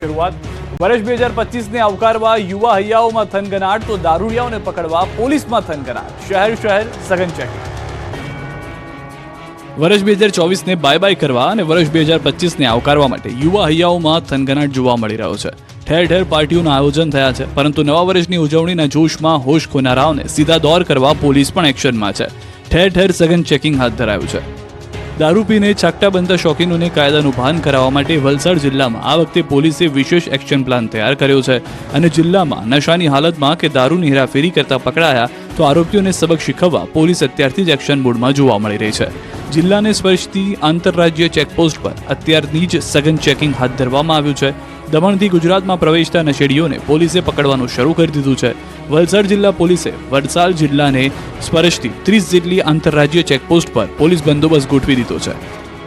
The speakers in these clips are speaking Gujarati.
શરૂઆત વર્ષ 2025 ને આવકારવા યુવા હૈયાઓમાં થનગનાટ તો દારૂડિયાઓને પકડવા પોલીસમાં થનગનાટ શહેર સઘન ચેકિંગ વર્ષ 2024 ને બાય બાય કરવા અને વર્ષ 2025 ને આવકારવા માટે યુવા હૈયાઓમાં થનગનાટ જોવા મળી રહ્યો છે। ઠેર ઠેર પાર્ટીઓના આયોજન થયા છે, પરંતુ નવા વર્ષની ઉજવણીના જોશમાં હોશ ખોનારાઓને સીધા દોર કરવા પોલીસ પણ એક્શનમાં છે। ઠેર ઠેર સઘન ચેકિંગ હાથ ધરાયું છે। દારૂ પીને છાકટા બનતા શોખીનોને કાયદાનું ભાન કરાવવા માટે વલસાડ જિલ્લામાં આ વખતે પોલીસે વિશેષ એક્શન પ્લાન તૈયાર કર્યો છે અને જિલ્લામાં નશાની હાલતમાં કે દારૂની હેરાફેરી કરતા પકડાયા તો આરોપીઓને સબક શીખવવા પોલીસ અત્યારથી જ એક્શન મોડમાં જોવા મળી રહી છે। જિલ્લાને સ્પર્શતી આંતરરાજ્ય ચેકપોસ્ટ પર અત્યારથી જ સઘન ચેકિંગ હાથ ધરવામાં આવ્યું છે। દમણથી ગુજરાતમાં પ્રવેશતા નશેડીઓને પોલીસે પકડવાનું શરૂ કરી દીધું છે। વલસાડ જિલ્લા પોલીસે વલસાડ જિલ્લાને સ્પર્શતી 30 જેટલી આંતરરાજ્ય ચેકપોસ્ટ પર પોલીસ બંદોબસ્ત ગોઠવી દીધો છે।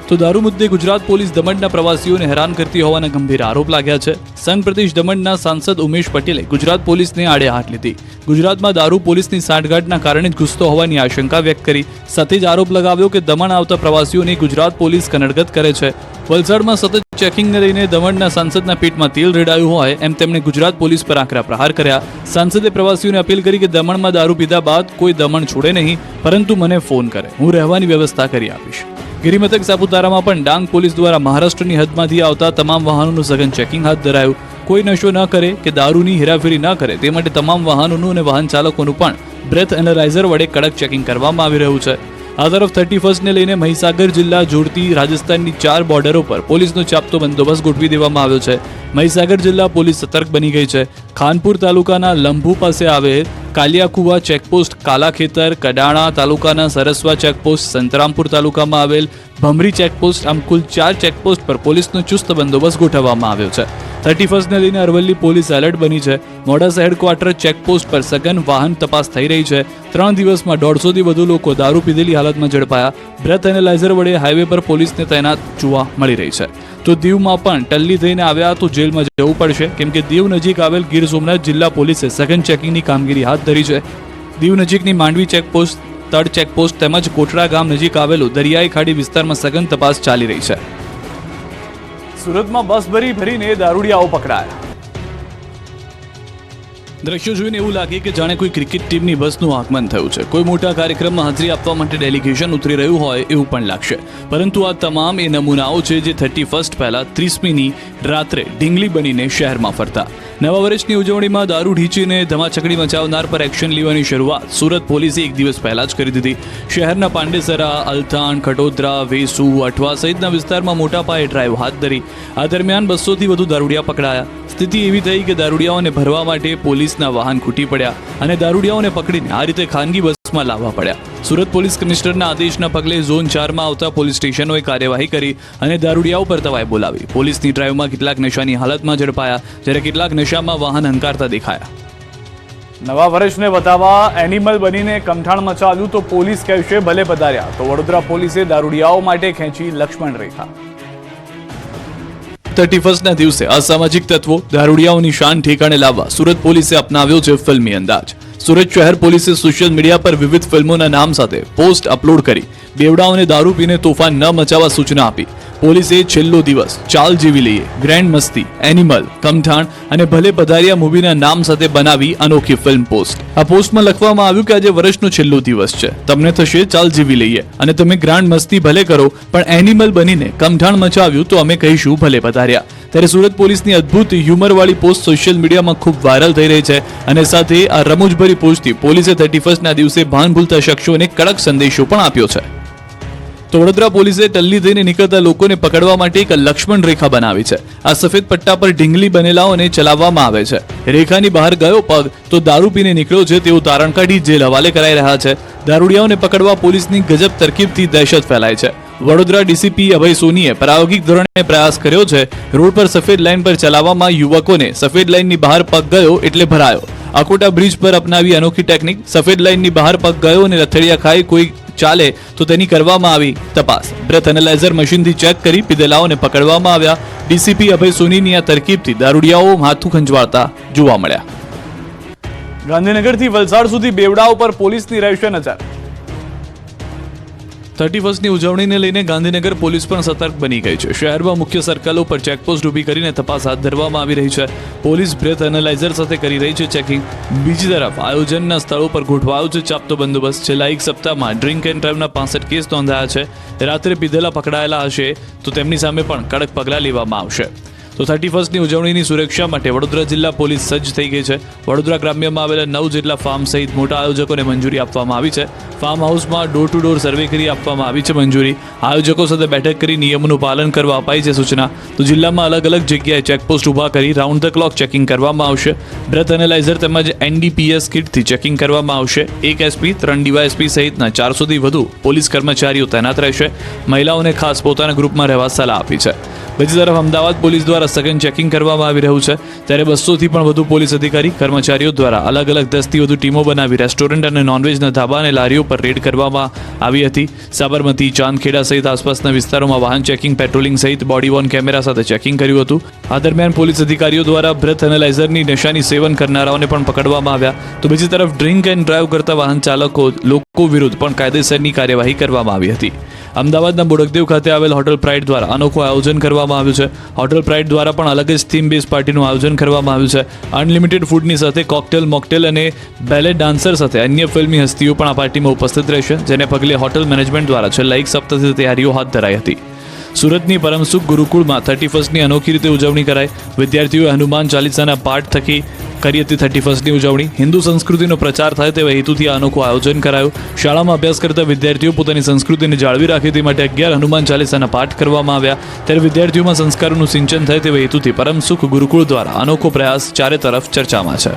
તો દારૂ મુદ્દે ગુજરાત પોલીસ દમણના પ્રવાસીઓને હેરાન કરતી હોવાના ગંભીર આરોપ લાગ્યા છે। સંઘ પ્રદેશ દમણના સાંસદ ઉમેશ પટેલે ગુજરાત પોલીસને આડે હાથ લીધી। ગુજરાતમાં દારૂ પોલીસની સાંઠગાંઠના કારણે જ ઘૂસતો હોવાની આશંકા વ્યક્ત કરી સાથે જ આરોપ લગાવ્યો કે દમણ આવતા પ્રવાસીઓને ગુજરાત પોલીસ કનડગત કરે છે। વલસાડમાં સતત ચેકિંગને લઈને દમણના સાંસદના પેટમાં તેલ રેડાયું હોય એમ તેમણે ગુજરાત પોલીસ પર આકરા પ્રહાર કર્યા। સાંસદે પ્રવાસીઓને અપીલ કરી કે દમણમાં દારૂ પીધા બાદ કોઈ દમણ છોડે નહીં, પરંતુ મને ફોન કરે, હું રહેવાની વ્યવસ્થા કરી આપીશ। ગિરિમથક સાપુતારામાં પણ ડાંગ પોલીસ દ્વારા મહારાષ્ટ્રની હદમાંથી આવતા તમામ વાહનોનું સઘન ચેકિંગ હાથ ધરાયું। કોઈ નશો ન કરે કે દારૂની હેરાફેરી ન કરે તે માટે તમામ વાહનોનું અને વાહન ચાલકોનું પણ બ્રેથ એનાલાઇઝર વડે કડક ચેકિંગ કરવામાં આવી રહ્યું છે। આ તરફ 31 ને લઈને મહીસાગર જિલ્લા જોડતી રાજસ્થાનની 4 બોર્ડરો પર પોલીસનો ચાપતો બંદોબસ્ત ગોઠવી દેવામાં આવ્યો છે। મહીસાગર જિલ્લા પોલીસ સતર્ક બની ગઈ છે। ખાનપુર તાલુકાના લંભુ પાસે આવેલ કાલિયાકુવા ચેકપોસ્ટ, કાલાખેતર, કડાણા તાલુકાના સરસવા ચેકપોસ્ટ, સંતરામપુર તાલુકામાં આવેલ ભમરી ચેકપોસ્ટ, આમ કુલ 4 ચેકપોસ્ટ પર પોલીસનો ચુસ્ત બંદોબસ્ત ગોઠવવામાં આવ્યો છે। 31 ને લઈને અરવલ્લી પોલીસ એલર્ટ બની છે। મોડાસા હેડક્વાર્ટર ચેકપોસ્ટ પર સઘન વાહન તપાસ થઈ રહી છે। 3 દિવસમાં 150થી વધુ લોકો દારૂ પીધેલી હાલતમાં ઝડપાયા। બ્રેથ એનાલાઇઝર વડે હાઈવે પર પોલીસને તૈનાત જોવા મળી રહી છે। તો દીવમાં પણ ટલ્લી થઈને આવ્યા તો જેલમાં જવું પડશે, કેમ કે દીવ નજીક આવેલ ગીર સોમનાથ જિલ્લા પોલીસે સઘન ચેકિંગની કામગીરી હાથ ધરી છે। દીવ નજીકની માંડવી ચેકપોસ્ટ, તડ ચેકપોસ્ટ તેમજ કોટડા ગામ નજીક આવેલું દરિયાઈ ખાડી વિસ્તારમાં સઘન તપાસ ચાલી રહી છે। સુરતમાં બસ ભરીને દારૂડિયાઓ પકડાયા। દ્રશ્યો જોઈને એવું લાગે કે જાણે કોઈ ક્રિકેટ ટીમની બસનું આગમન થયું છે। કોઈ મોટા કાર્યક્રમમાં હાજરી આપવા માટે ડેલિગેશન ઉતરી રહ્યું હોય એવું પણ લાગશે, પરંતુ આ તમામ એ નમૂનાઓ છે જે 31 પહેલા 30મીની રાત્રે ઢીંગલી બનીને શહેરમાં ફરતા। નવા વર્ષની ઉજવણીમાં દારૂ ઢીંચીને ધમાચકડી મચાવનાર પર એક્શન લેવાની શરૂઆત સુરત પોલીસે એક દિવસ પહેલા જ કરી દીધી। શહેરના પાંડેસરા, અલથાણ, ખટોદરા, વેસુ, અઠવા સહિતના વિસ્તારમાં મોટા પાયે ડ્રાઈવ હાથ ધરી। આ દરમિયાન 200થી વધુ દારૂડિયા પકડાયા। સ્થિતિ એવી થઈ કે દારૂડિયાઓને ભરવા માટે પોલીસના વાહન ખૂટી પડ્યા અને દારૂડિયાઓને પકડીને આ રીતે ખાનગી બસમાં લાવવા પડ્યા। સુરત પોલીસ કમિશનરના આદેશના પગલે ઝોન 4માં આવતા પોલીસ સ્ટેશનોએ કાર્યવાહી કરી અને દારૂડિયાઓ પર તવાઈ બોલાવી। પોલીસની ડ્રાઈવમાં કેટલાક નશાની હાલતમાં ઝડપાયા, જ્યારે કેટલાક નશામાં વાહન હંકારતા દેખાયા। નવા વર્ષને બતાવવા એનિમલ બનીને કમઠાણ મચાવ્યું તો પોલીસ કહેશે ભલે પધાર્યા। તો વડોદરા પોલીસે દારૂડિયાઓ માટે ખેંચી લક્ષ્મણ રેખા। 31ના દિવસે અસામાજિક તત્વો દારૂડિયાઓની શાન ઠેકાણે લાવવા સુરત પોલીસે અપનાવ્યો છે ફિલ્મી અંદાજ। સુરત શહેર પોલીસે સોશિયલ મીડિયા પર વિવિધ ફિલ્મોના નામ સાથે પોસ્ટ અપલોડ કરી બેવડાઓને દારૂ પીને તોફાન ન મચાવવા સૂચના આપી। પોલીસે છેલ્લો દિવસ, ચાલ જીવી લઈએ, ગ્રેન્ડ મસ્તી, એનિમલ, કમઠાણ અને ભલે પધારિયા મૂવીના નામ સાથે બનાવી અનોખી ફિલ્મ પોસ્ટ। આ પોસ્ટમાં લખવામાં આવ્યું કે આજે વર્ષનો છેલ્લો દિવસ છે, તમને થશે ચાલ જીવી લઈએ અને તમે ગ્રાન્ડ મસ્તી ભલે કરો, પણ એનિમલ બનીને કમઠાણ મચાવ્યું તો અમે કહીશું ભલે પધાર્યા। ત્યારે સુરત પોલીસની અદ્ભુત હ્યુમરવાળી પોસ્ટ સોશિયલ મીડિયામાં ખૂબ વાયરલ થઈ રહી છે અને સાથે આ રમૂજભરી પોસ્ટથી પોલીસે 31ના દિવસે ભાન ભૂલતા શખ્સોને કડક સંદેશો પણ આપ્યો છે। તો વડોદરા પોલીસે ટલ્લી થઈને નીકળતા લોકોને પકડવા માટે એક લક્ષ્મણ રેખા બનાવી છે। આ સફેદ પટ્ટા પર ઢીંગલી બનેલાઓને ચલાવવામાં આવે છે। રેખાની બહાર ગયો પગ તો દારૂ પીને નીકળ્યો છે તેવું તારણ કાઢી જેલ હવાલે કરાઈ રહ્યા છે। દારૂડિયાઓને પકડવા પોલીસની ગજબ તરકીબથી દહેશત ફેલાય છે। વડોદરા ડીસીપી અભય સોનીએ પ્રાયોગિક ધોરણે પ્રયાસ કર્યો છે। રોડ પર સફેદ લાઇન પર ચલાવવામાં યુવકોને સફેદ લાઇનની બહાર પગ ગયો એટલે ભરાયો। અકોટા બ્રિજ પર અપનાવી અનોખી ટેકનિક, સફેદ લાઇનની બહાર પગ ગયો અને લથડિયા ખાઈ કોઈ ચાલે તો તેની કરવામાં આવી તપાસ। બ્રેથ એનાલાઇઝર મશીનથી ચેક કરી પીધેલાઓને પકડવામાં આવ્યા। ડીસીપી અભય સોનીની આ તરકીબથી દારૂડિયાઓ માથું ખંજવાળતા જોવા મળ્યા। ગાંધીનગરથી વલસાડ સુધી બેવડાઓ પર પોલીસની રહેશે નજર। 31ની ઉજવણીને લઈને ગાંધીનગર પોલીસ પણ સતર્ક બની ગઈ છે. શહેરમાં મુખ્ય સર્કલો પર ચેકપોસ્ટ ઊભી કરીને તપાસ હાથ ધરવામાં આવી રહી છે. પોલીસ બ્રેથ એનાલાઇઝર સાથે કરી રહી છે ચેકિંગ. બીજી તરફ આયોજનના સ્થળો પર ગોઠવાયો છે ચાપતો બંદોબસ્ત. છેલ્લા એક સપ્તાહમાં ડ્રિંક એન્ડ ડ્રાઈવના 65 કેસ નોંધાયા છે. રાત્રે પીધેલા પકડાયેલા હશે તો તેમની સામે પણ કડક પગલાં લેવામાં આવશે. તો 31ની ઉજવણીની સુરક્ષા માટે વડોદરા જિલ્લા પોલીસ સજ્જ થઈ ગઈ છે. વડોદરા ગ્રામ્યમાં આવેલા 9 જેટલા ફાર્મ સહિત મોટા આયોજકોને મંજૂરી આપવામાં આવી છે. ફાર્મ હાઉસમાં ડોર ટુ ડોર સર્વે કરી આપવામાં આવી છે મંજૂરી. આયોજકો સાથે બેઠક કરી નિયમોનું પાલન કરવા અપાઈ છે સૂચના. તો જિલ્લામાં અલગ અલગ જગ્યાએ ચેકપોસ્ટ ઊભા કરી રાઉન્ડ ધ ક્લોક ચેકિંગ કરવામાં આવશે. બ્રેથ એનાલાઇઝર તેમજ NDPS કિટથી ચેકિંગ કરવામાં આવશે. 1 SP 3 DYSP સહિતના 400થી વધુ પોલીસ કર્મચારીઓ તૈનાત રહેશે. મહિલાઓને ખાસ પોતાના ગ્રુપમાં રહેવા સલાહ આપી છે. બીજી તરફ અમદાવાદ પોલીસ દ્વારા સઘન ચેકિંગ કરવામાં આવી રહ્યું છે. ત્યારે 200થી પણ વધુ પોલીસ અધિકારી કર્મચારીઓ દ્વારા અલગ અલગ 10થી વધુ ટીમો બનાવી રેસ્ટોરન્ટ અને નોનવેજના ધાબા અને લારીઓ પર રેડ કરવામાં આવી હતી. સાબરમતી, ચાંદખેડા સહિત આસપાસના વિસ્તારોમાં વાહન ચેકિંગ, પેટ્રોલિંગ સહિત બોડી વોર્ન કેમેરા સાથે ચેકિંગ કર્યું હતું. આ દરમિયાન પોલીસ અધિકારીઓ દ્વારા બ્રેથ એનાલાઇઝરની નશાની સેવન કરનારાઓને પણ પકડવામાં આવ્યા. તો બીજી તરફ ડ્રિંક એન્ડ ડ્રાઈવ કરતા વાહન ચાલકો લોકો વિરુદ્ધ પણ કાયદેસરની કાર્યવાહી કરવામાં આવી હતી. અમદાવાદના બોડકદેવ ખાતે આવેલ હોટલ પ્રાઇડ દ્વારા અનોખું આયોજન કરવામાં આવ્યું છે. હોટલ પ્રાઇડ દ્વારા પણ અલગ જ થીમ બેઝ પાર્ટીનું આયોજન કરવામાં આવ્યું છે. અનલિમિટેડ ફૂડની સાથે કોકટેલ, મોકટેલ અને બેલે ડાન્સર સાથે અન્ય ફિલ્મી હસ્તીઓ પણ આ પાર્ટીમાં ઉપસ્થિત રહેશે. જેને પગલે હોટલ મેનેજમેન્ટ દ્વારા છેલ્લા એક સપ્તાહથી તૈયારીઓ હાથ ધરાઈ હતી. સુરતની પરમસુખ ગુરુકુળમાં 31ની અનોખી રીતે ઉજવણી કરાઈ. વિદ્યાર્થીઓએ હનુમાન ચાલીસાના પાઠ થકી કરી હતી 31ની ઉજવણી. હિન્દુ સંસ્કૃતિનો પ્રચાર થાય તેવા હેતુથી આ અનોખું આયોજન કરાયું. શાળામાં અભ્યાસ કરતા વિદ્યાર્થીઓ પોતાની સંસ્કૃતિને જાળવી રાખે તે માટે 11 હનુમાન ચાલીસાના પાઠ કરવામાં આવ્યા. ત્યારે વિદ્યાર્થીઓમાં સંસ્કારોનું સિંચન થાય તેવા હેતુથી પરમસુખ ગુરુકુળ દ્વારા અનોખો પ્રયાસ ચારે તરફ ચર્ચામાં છે.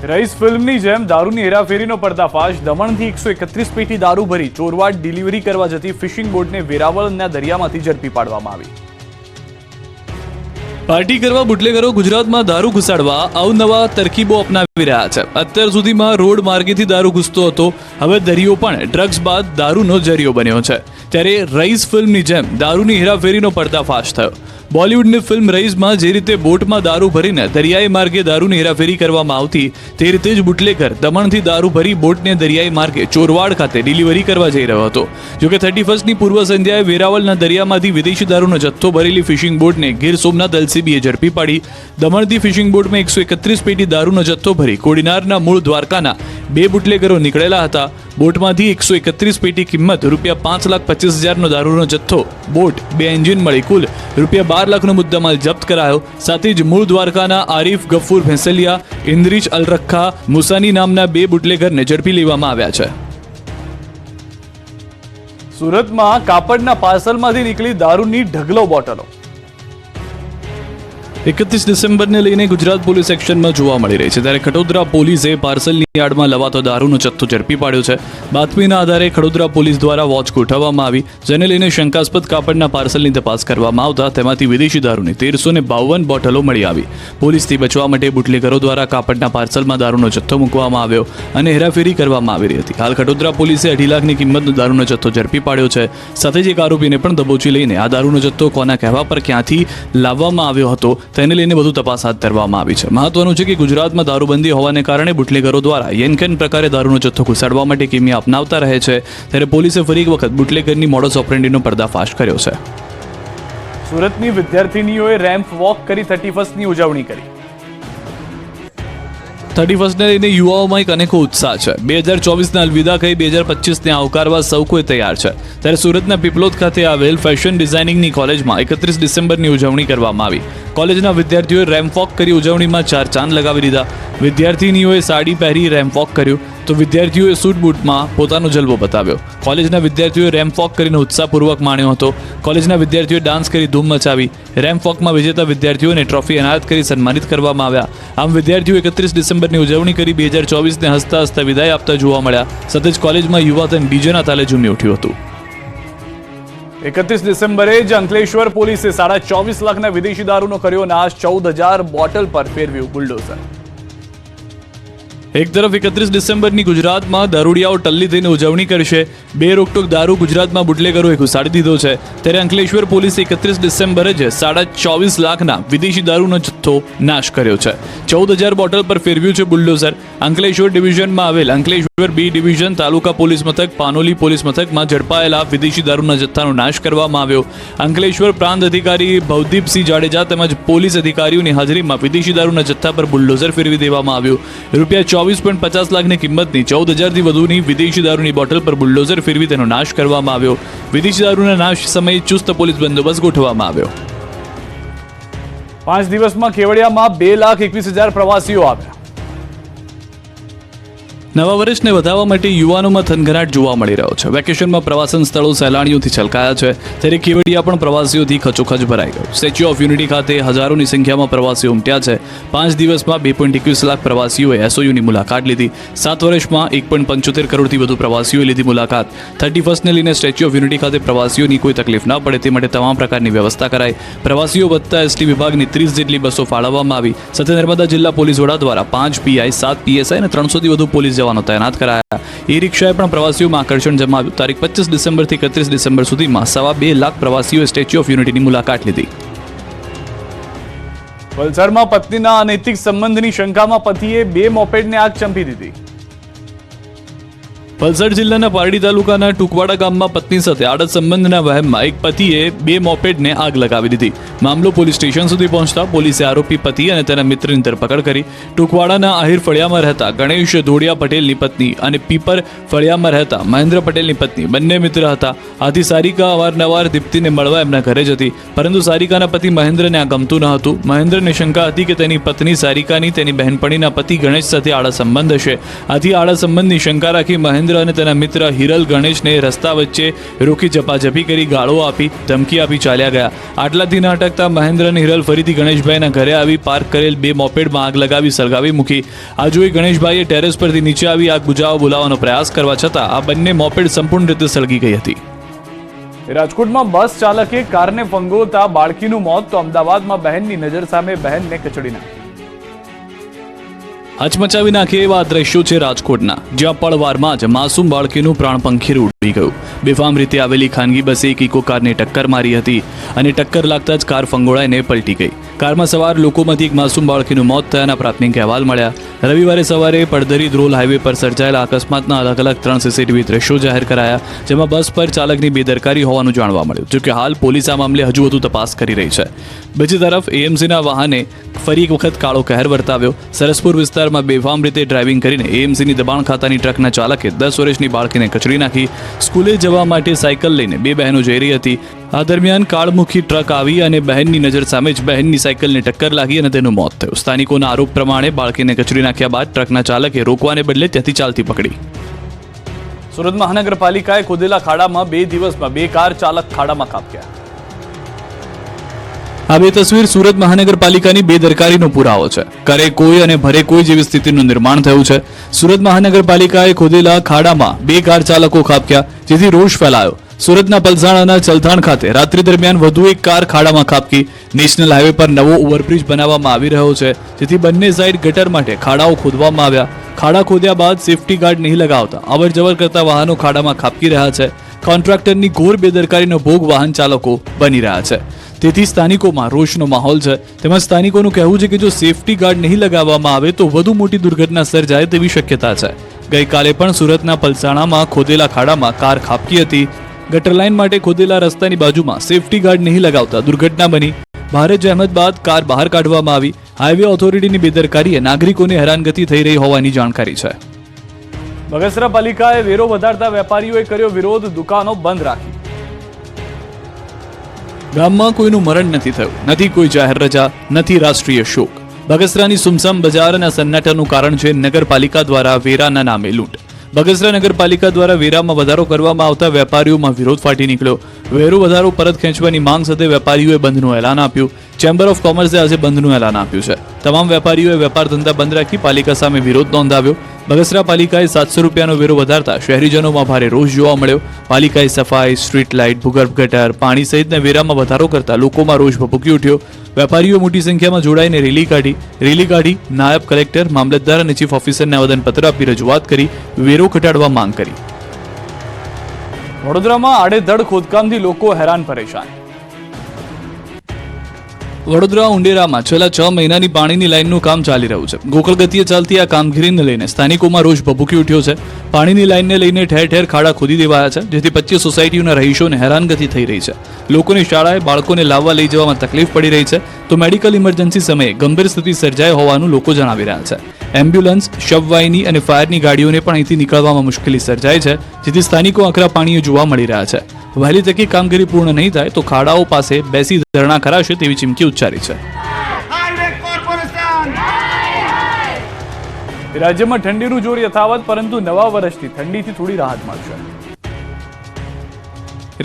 રઈસ ફિલ્મની જેમ દારૂની હેરાફેરીનો પર્દાફાશ. દમણથી 131 પેટી દારૂ ભરી ચોરવાડ ડિલિવરી કરવા જતી ફિશિંગ બોટને વેરાવળના દરિયામાંથી ઝડપી પાડવામાં આવી. પાર્ટી કરવા બુટલેગરો ગુજરાતમાં દારૂ ઘુસાડવા અવનવા તરકીબો અપનાવી રહ્યા છે. અત્યાર સુધીમાં રોડ માર્ગેથી દારૂ ઘૂસતો હતો. હવે દરિયો પણ ડ્રગ્સ બાદ દારૂનો જરિયો બન્યો છે. ત્યારે રઈસ ફિલ્મની જેમ દારૂની હેરાફેરીનો પર્દાફાશ થયો. બોલિવૂડની ફિલ્મ રઈસમાં જે રીતે બોટમાં દારૂ ભરીને દરિયાઈ માર્ગે દારૂની હેરાફેરી કરવામાં આવતી તે રીતે જ બુટલેગર દમણથી દારૂ ભરી બોટને દરિયાઈ માર્ગે ચોરવાડ ખાતે ડિલિવરી કરવા જઈ રહ્યો હતો. જોકે 31ની પૂર્વ સંધ્યાએ વેરાવળના દરિયામાંથી વિદેશી દારૂનો જથ્થો ભરેલી ફિશિંગ બોટને ગીર સોમનાથ LCBએ ઝડપી પાડી. દમણથી ફિશિંગ બોટમાં 131 પેટી દારૂનો જથ્થો ભરી કોડીનારના મૂળ દ્વારકાના 2 બુટલેગરો નીકળેલા હતા. બોટમાંથી 131 પેટી કિંમત ₹5,25,000નો દારૂનો જથ્થો, બોટ, 2 એન્જિન મળી કુલ ₹12 લાખનો મુદ્દામાલ જપ્ત કરાયો. સાથે જ મૂળ દ્વારકાના આરીફ ગફ્ફુર ભેંસલિયા, ઇન્દ્રિજ અલરખ્ખા મુસાની નામના 2 બુટલેગરને ઝડપી લેવામાં આવ્યા છે. સુરતમાં કાપડના પાર્સલમાંથી નીકળી દારૂની ઢગલો બોટલો. 31 ડિસેમ્બરને લઈને ગુજરાત પોલીસ એક્શનમાં જોવા મળી રહી છે. ત્યારે ખડોદરા પોલીસે પાર્સલની યાર્ડમાં લવાતો દારૂનો જથ્થો ઝડપી પાડ્યો છે. બાતમીના આધારે ખડોદરા પોલીસ દ્વારા વોચ ગોઠવવામાં આવી. જેને લઈને શંકાસ્પદ કાપડના પાર્સલની તપાસ કરવામાં આવતા તેમાંથી વિદેશી દારૂની 1352 બોટલો મળી આવી. પોલીસથી બચવા માટે બુટલેગરો દ્વારા કાપડના પાર્સલમાં દારૂનો જથ્થો મૂકવામાં આવ્યો અને હેરાફેરી કરવામાં આવી રહી હતી. હાલ ખડોદરા પોલીસે 2.5 લાખની કિંમતનો દારૂનો જથ્થો ઝડપી પાડ્યો છે. સાથે જ એક આરોપીને પણ દબોચી લઈને આ દારૂનો જથ્થો કોના કહેવા પર ક્યાંથી લાવવામાં આવ્યો હતો તેને લઈને વધુ તપાસ હાથ ધરવામાં આવી છે. મહત્વનું છે કે ગુજરાતમાં દારૂબંધી હોવાને કારણે બુટલેગરો દ્વારા યેનકેન પ્રકારે દારૂનો જથ્થો ઘુસાડવા માટે કિમિયા અપનાવતા રહે છે. ત્યારે પોલીસે ફરી એક વખત બુટલેગરની મોડસ ઓપરેન્ડીનો પર્દાફાશ કર્યો છે. સુરતની વિદ્યાર્થીનીઓએ રેમ્પ વોક કરી 31ની ઉજવણી કરી. 31ને લઈને યુવાઓમાં એક અનેકો ઉત્સાહ છે. 2024ને અલવિદા કહી 2025ને આવકારવા સૌ કોઈ તૈયાર છે. ત્યારે સુરતના પીપલોદ ખાતે આવેલ ફેશન ડિઝાઇનિંગની કોલેજમાં 31 ડિસેમ્બરની ઉજવણી કરવામાં આવી. કોલેજના વિદ્યાર્થીઓએ રેમ્પ વોક કરી ઉજવણીમાં 4 ચાંદ લગાવી દીધા. વિદ્યાર્થીનીઓએ સાડી પહેરી રેમ્પ વોક કર્યું તો વિદ્યાર્થીઓએ સૂટ બૂટમાં પોતાનો જલવો બતાવ્યો. કોલેજના વિદ્યાર્થીઓએ રેમ્પ વોક કરીને ઉત્સાહપૂર્વક માણ્યો હતો. કોલેજના વિદ્યાર્થીઓએ ડાન્સ કરી ધૂમ મચાવી. રેમ્પ વોકમાં વિજેતા વિદ્યાર્થીઓને ટ્રોફી એનાયત કરી સન્માનિત કરવામાં આવ્યા. આમ વિદ્યાર્થીઓ 31 ડિસેમ્બરની ઉજવણી કરી 2024ને હસતા હસતા વિદાય આપતા જોવા મળ્યા. સાથે જ કોલેજમાં યુવાધન ડીજેના તાલે ઝૂમી ઉઠ્યું હતું. 31 ડિસેમ્બરે જ અંકલેશ્વર પોલીસે 24.5 લાખના વિદેશી દારૂનો કર્યો નાશ. 14,000 બોટલ પર ફેરવ્યું બુલડોઝર. એક તરફ 31 ડિસેમ્બરની ગુજરાતમાં દારૂડિયાઓ ટલ્લી થઈને ઉજવણી કરશે. બે રોકટોક દારૂ ગુજરાતમાં બુટલેગરોએ ઘુસાડી દીધો છે. ત્યારે અંકલેશ્વર પોલીસે 31 ડિસેમ્બરે જ 24.5 લાખના વિદેશી દારૂનો જથ્થો નાશ કર્યો છે. 14,000 બોટલ પર ફેરવ્યું છે બુલડોઝર. અંકલેશ્વર ડિવિઝનમાં આવેલ અંકલેશ્વર બી ડિવિઝન તાલુકા પોલીસ મથક પાનોલી પોલીસ મથકમાં ઝડપાયેલા વિદેશી દારૂના જથ્થાનો નાશ કરવામાં આવ્યો. અંકલેશ્વર પ્રાંત અધિકારી ભવદીપસિંહ જાડેજા તેમજ પોલીસ અધિકારીઓની હાજરીમાં વિદેશી દારૂના જથ્થા પર બુલડોઝર ફેરવી દેવામાં આવ્યું. રૂપિયા 24.50 લાખની કિંમતની 14,000થી વધુની વિદેશી દારૂની બોટલ પર બુલડોઝર ફેરવી તેનો નાશ કરવામાં આવ્યો. વિદેશી દારૂના નાશ સમયે ચુસ્ત પોલીસ બંદોબસ્ત ગોઠવવામાં આવ્યો. 5 દિવસમાં કેવડિયામાં 2,21,000 પ્રવાસીઓ આવ્યા. નવા વર્ષને વધાવવા માટે યુવાનોમાં થનગનાટ જોવા મળી રહ્યો છે. વેકેશનમાં પ્રવાસન સ્થળો સહેલાણીઓથી છલકાયા છે, ત્યારે કેવડિયા પણ પ્રવાસીઓથી ખચોખચ ભરાઈ ગયું. સ્ટેચ્યુ ઓફ યુનિટી ખાતે હજારોની સંખ્યામાં પ્રવાસીઓ ઉમટ્યા છે. 5 દિવસમાં 2.21 લાખ પ્રવાસીઓએ એસઓયુની મુલાકાત લીધી. 7 વર્ષમાં 1.75 કરોડથી વધુ પ્રવાસીઓએ લીધી મુલાકાત. 31st લઈને સ્ટેચ્યુ ઓફ યુનિટી ખાતે પ્રવાસીઓની કોઈ તકલીફ ન પડે તે માટે તમામ પ્રકારની વ્યવસ્થા કરાઈ. પ્રવાસીઓ વધતા એસટી વિભાગની 30 જેટલી બસો ફાળવવામાં આવી. સાથે નર્મદા જિલ્લા પોલીસ વડા દ્વારા 5 પીઆઈ 7 પીએસઆઈ અને 300થી વધુ પોલીસ જવાનો તૈનાત કરાયા. ઈ રિક્ષાએ પણ પ્રવાસીઓમાં આકર્ષણ જમાવ્યું. તારીખ 25 ડિસેમ્બરથી 31 ડિસેમ્બર સુધીમાં 2.25 લાખ પ્રવાસીઓએ સ્ટેચ્યુ ઓફ યુનિટીની મુલાકાત લીધી. વલસાડમાં પત્નીના અનૈતિક સંબંધની શંકામાં પતિએ 2 મોપેડને આગ ચંપી દીધી. વલસાડ જિલ્લાના પારડી તાલુકાના ટુકવાડા ગામમાં પત્ની સાથે આડત સંબંધના વહેમમાં એક પતિએ 2 મોપેડને આગ લગાવી દીધી. મામલો પોલીસ સ્ટેશન સુધી પહોંચતા પોલીસે આરોપી પતિ અને તેના મિત્રની ધરપકડ કરી. ટુકવાડાના આહિર ફળિયામાં રહેતા ગણેશ ધોડિયા પટેલની પત્ની અને પીપર ફળિયામાં રહેતા મહેન્દ્ર પટેલની પત્ની બંને મિત્ર હતા. આથી સારિકા અવારનવાર દીપ્તિને મળવા એમના ઘરે જ હતી, પરંતુ સારિકાના પતિ મહેન્દ્રને આ ગમતું ન હતું. મહેન્દ્રને શંકા હતી કે તેની પત્ની સારિકાની તેની બહેનપણીના પતિ ગણેશ સાથે આડા સંબંધ હશે. આથી આડા સંબંધની શંકા રાખી મહેન્દ્ર અને તેના મિત્ર હિરલ ગણેશને રસ્તા વચ્ચે રોકી ઝપાઝપી કરી, ગાળો આપી, ધમકી આપી ચાલ્યા ગયા. આટલાથી ન અટકતા મહેન્દ્ર અને હિરલ ફરીથી ગણેશભાઈના ઘરે આવી પાર્ક કરેલ 2 મોપેડમાં આગ લગાવી સળગાવી મૂકી. આ જોઈ ગણેશભાઈએ ટેરેસ પરથી નીચે આવી આગ બુઝાવવા બોલાવવાનો પ્રયાસ કરવા છતાં આ બંને મોપેડ સંપૂર્ણ રીતે સળગી ગઈ હતી. રાજકોટમાં બસ ચાલકે કારને ફંગોળતા બાળકીનું મોત, તો અમદાવાદમાં બહેનની નજર સામે બહેનને કચડી નાખી. હચમચાવી નાખે એવા દ્રશ્યો છે રાજકોટના, જ્યાં પળવારમાં જ માસૂમ બાળકીનું પ્રાણપંખીરું ઉડી ગયું. બેફામ રીતે આવેલી ખાનગી બસે એક ઇકો કારને ટક્કર મારી હતી અને ટક્કર લાગતા જ કાર ફંગોળાઈને પલટી ગઈ. કારમાં સવાર લોકોમાંથી એક માસૂમ બાળકીનું મોત થયાના પ્રાથમિક અહેવાલ મળ્યા. રવિવારે સવારે પડધરી ધ્રોલ હાઈવે પર સર્જાયેલા અકસ્માતના અલગ અલગ 3 સીસીટીવી દ્રશ્યો જાહેર કરાયા, જેમાં બસ પર ચાલકની બેદરકારી હોવાનું જાણવા મળ્યું. જોકે હાલ પોલીસ આ મામલે હજુ વધુ તપાસ કરી રહી છે. બીજી તરફ એએમસીના વાહને ફરી એક વખત કાળો કહેર વર્તાવ્યો. સરસપુર વિસ્તારમાં બેફામ રીતે ડ્રાઇવિંગ કરીને એએમસીની દબાણ ખાતાની ટ્રકના ચાલકે 10 વર્ષની બાળકીને કચડી નાખી. સ્કૂલે જવા માટે સાયકલ લઈને 2 બહેનો જઈ રહી હતી. આ દરમિયાન કાળમુખી ટ્રક આવી અને બહેનની નજર સામે જ બહેનની સાયકલને ટક્કર લાગી અને તેનું મોત થયું. સ્થાનિકોના આરોપ પ્રમાણે બાળકીને કચડી નાખ્યા બાદ ટ્રકના ચાલકે રોકવાને બદલે ત્યાંથી ચાલતી પકડી. સુરત મહાનગરપાલિકાએ ખોદેલા ખાડામાં 2 દિવસમાં 2 કાર ચાલક ખાડામાં ખાબક્યા. આ 2 તસવીર સુરત મહાનગરપાલિકાની બેદરકારીનો પુરાવો છે. કરે કોઈ અને ભરે કોઈ જેવી સ્થિતિનું નિર્માણ થયું છે. સુરત મહાનગરપાલિકાએ ખોદેલા ખાડામાં 2 કાર ચાલકો ખાબક્યા, જેથી રોષ ફેલાયો. સુરતના પલસાણાના ચલથાણ ખાતે રાત્રિ દરમિયાન વધુ એક કાર ખાડામાં ખાબકી. નેશનલ હાઈવે પર નવો ઓવરબ્રિજ બનાવવામાં આવી રહ્યો છે, જેથી બંને સાઈડ ગટર માટે ખાડાઓ ખોદવામાં આવ્યા. ખાડા ખોદ્યા બાદ સેફટી ગાર્ડ નહીં લગાવતા અવરજવર કરતા વાહનો ખાડામાં ખાબકી રહ્યા છે. કોન્ટ્રાક્ટરની ઘોર બેદરકારીનો ભોગ વાહન ચાલકો બની રહ્યા છે. તેથી સ્થાનિકોમાં રોષનો માહોલ છે. તેમજ સ્થાનિકોનું કહેવું છે કે જો સેફટી ગાર્ડ નહીં લગાવવામાં આવે તો વધુ મોટી દુર્ઘટના સર્જાય તેવી શક્યતા છે. ગઈકાલે પણ સુરતના પલસાણામાં ખોદેલા ખાડામાં કાર ખાબકી હતી. ગટર લાઇન માટે ખોદેલા રસ્તાની બાજુમાં સેફટી ગાર્ડ નહીં લગાવતા દુર્ઘટના બની. ભારે જહેમત બાદ કાર બહાર કાઢવામાં આવી. હાઈવે ઓથોરિટીની બેદરકારીએ નાગરિકોને હેરાનગતિ થઈ રહી હોવાની જાણકારી છે. બગસરા પાલિકાએ વેરો વધારતા વેપારીઓએ કર્યો વિરોધ, દુકાનો બંધ રાખી. ગામમાં કોઈનું મરણ નથી થયું, નથી કોઈ જાહેર રજા, નથી રાષ્ટ્રીય શોક. બગસરાની સુમસામ બજાર અને સન્નાટાનું કારણ છે નગરપાલિકા દ્વારા વેરાના નામે લૂંટ. બગસરા નગરપાલિકા દ્વારા વેરામાં વધારો કરવામાં આવતા વેપારીઓમાં વિરોધ ફાટી નીકળ્યો. વેરો વધારો પરત ખેંચવાની માંગ સાથે વેપારીઓએ બંધનું એલાન આપ્યું. ચેમ્બર ઓફ કોમર્સે આજે બંધનું એલાન આપ્યું છે. તમામ વેપારીઓએ વેપાર ધંધા બંધ રાખી પાલિકા સામે વિરોધ નોંધાવ્યો. બગસરા પાલિકાએ 700 રૂપિયાનો વેરો વધારતા શહેરીજનોમાં ભારે રોષ જોવા મળ્યો. પાલિકાએ સફાઈ, સ્ટ્રીટ લાઇટ, ભૂગર્ભ ગટર, પાણી સહિતના વેરામાં વધારો કરતા લોકોમાં રોષ ભભૂકી ઉઠ્યો. વેપારીઓ મોટી સંખ્યામાં જોડાઈને રેલી કાઢી નાયબ કલેક્ટર, મામલતદાર અને ચીફ ઓફિસરને આવેદનપત્ર આપી રજૂઆત કરી વેરો ઘટાડવા માંગ કરી. વડોદરામાં આડેધડ ખોદકામથી લોકો હેરાન પરેશાન. વડોદરા ઉંડેરામાં છેલ્લા 6 મહિનાની પાણીની લાઇનનું કામ ચાલી રહ્યું છે. ગોકળ ગતિએ ચાલતી આ કામગીરીને લઈને સ્થાનિકોમાં રોષ ભભૂકી ઉઠ્યો છે. પાણીની લાઇનને લઈને ઠેર ઠેર ખાડા ખોદી દેવાયા છે, જેથી 25 સોસાયટીઓના રહીશોને હેરાનગતિ થઈ રહી છે. લોકોની શાળાએ બાળકોને લાવવા લઈ જવામાં તકલીફ પડી રહી છે, તો મેડિકલ ઇમરજન્સી સમયે ગંભીર સ્થિતિ સર્જાય હોવાનું લોકો જણાવી રહ્યા છે. એમ્બ્યુલન્સ, શબવાહિની અને ફાયરની ગાડીઓને પણ અહીંથી નીકળવામાં મુશ્કેલી સર્જાય છે, જેથી સ્થાનિકો આકરા પાણીએ જોવા મળી રહ્યા છે. વહેલી તકે કામગીરી પૂર્ણ નહીં થાય તો ખાડાઓ પાસે બેસી ધરણા કરાશે તેવી ચીમકી ઉચ્ચારી છે. રાજ્યમાં ઠંડીનું જોર યથાવત, પરંતુ નવા વર્ષથી ઠંડીથી થોડી રાહત મળશે.